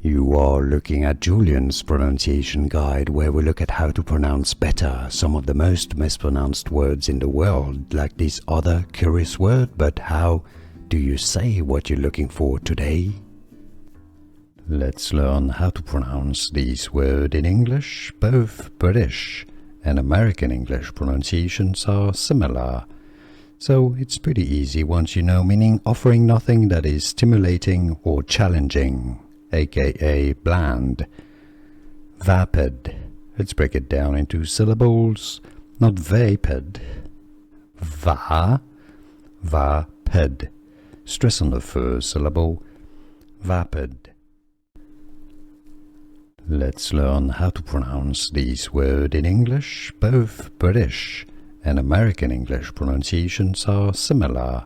You are looking at Julian's pronunciation guide, where we look at how to pronounce better some of the most mispronounced words in the world, like this other curious word. But how do you say what you're looking for today? Let's learn how to pronounce this word in English. Both British and American English pronunciations are similar, so it's pretty easy once you know, meaning offering nothing that is stimulating or challenging, aka bland. Vapid. Let's break it down into syllables, not vapid. Vapid. Stress on the first syllable. Vapid. Let's learn how to pronounce this word in English. Both British and American English pronunciations are similar,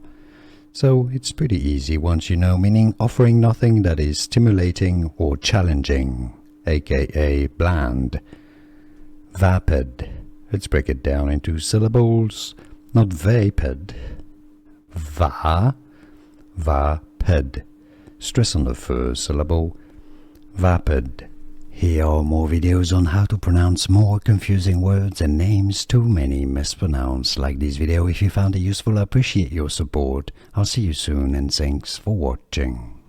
so it's pretty easy once you know, meaning offering nothing that is stimulating or challenging, aka bland. Vapid. Let's break it down into syllables, not vapid. Vapid. Stress on the first syllable. Vapid. Here are more videos on how to pronounce more confusing words and names too many mispronounced. Like this video if you found it useful. I appreciate your support. I'll see you soon and thanks for watching.